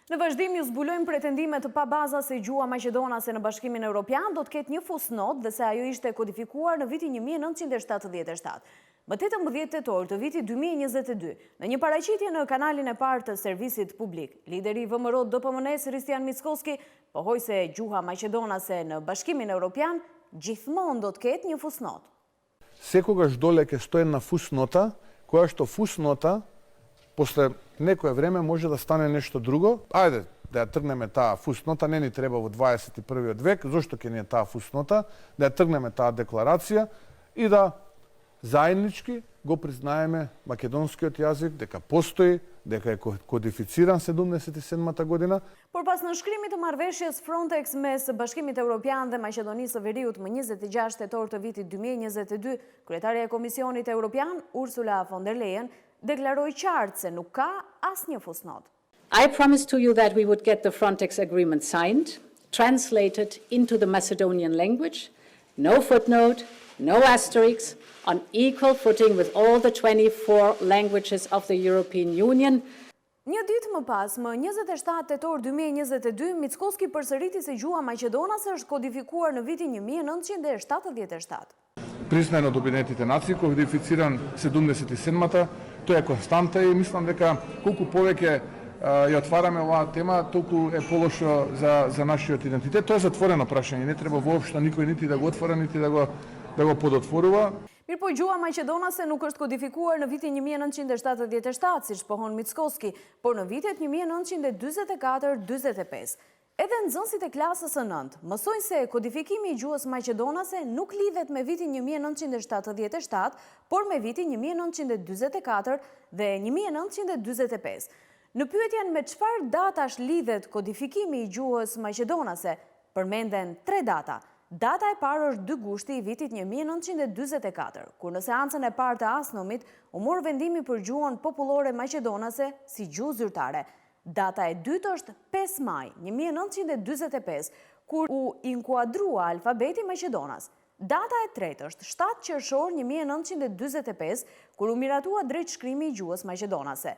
Në vazhdim ju zbulojmë pretendimet të pabaza se gjuha maqedonase në Bashkimin Evropian do të ketë një fusnot dhe se ajo ishte kodifikuar në vitin 1977. Më 18 tetor të vitit 2022, në një paraqitje në kanalin e parë të servisit publik, lideri i VMRO-DPMNE-s Hristijan Mickoski pohoi se gjuha maqedonase në Bashkimin Evropian gjithmonë do të ketë një fusnot. Секогаш доле ќе стои една фуснота, која што фуснота после некое време може да стане нешто друго. Ајде да ја тргнеме таа фуснота, не ни треба во 21. век, зошто ќе ни е таа фуснота, да ја тргнеме таа декларација и да заеднички го признаеме македонскиот јазик, дека постои, дека е кодифициран 77-та година. Por pas nënshkrimit të marrëveshjes Frontex mes Bashkimit Evropian dhe Maqedonisë së Veriut më 26 tetor të vitit 2022, kryetaria e Komisionit Evropian, Ursula von der Leyen, deklaroi qartë se nuk ka asnjë fusnot. I promised to you that we would get the Frontex agreement signed, translated into the Macedonian language, no footnote, no asterisks, on equal footing with all the 24 languages of the European Union. Një ditë më pas, më 27 tetor 2022, Mickoski përsëriti se gjuha maqedonase është kodifikuar në vitin 1977. Признаен од Обединетите нации, кодифициран 77-та, тој е константа и мислам дека колку повеќе ја отвараме оваа тема, толку е полошо за нашиот идентитет. Тоа е затворено прашање, не треба воопшто никој нити да го отвора, нити да го подотворува. Mirë po gjuha maqedonase nuk është kodifikuar në vitin 1977, siç pohon Mickoski, por në vitet 1944-45. Edhe nxënësit e klasës së 9 mësojnë se kodifikimi i gjuhës maqedonase nuk lidhet me vitin 1977, por me vitin 1944 dhe 1945. Në pyetjen me çfarë datash lidhet kodifikimi i gjuhës maqedonase, përmenden 3 data. Data e parë është 2 gushti i vitit 1944, kur në seancën e parë të Asnomit u mor vendimi për gjuhën popullore maqedonase si gjuhë zyrtare. Data e dytë është 5 maj 1945, kur u inkuadrua alfabeti maqedonas. Data e tretë është 7 qershor 1945, kur u miratua drejt shkrimi i gjuhës maqedonase.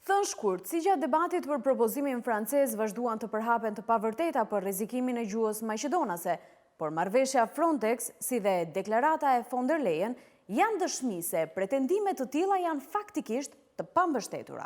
Thënë shkurt, si gjatë debatit për propozimin francez vazhduan të përhapen të pavërteta për rrezikimin e gjuhës maqedonase, por marrëveshja Frontex, si dhe deklarata e von der Leyen, janë dëshmi se pretendimet të tilla janë faktikisht të pambështetura.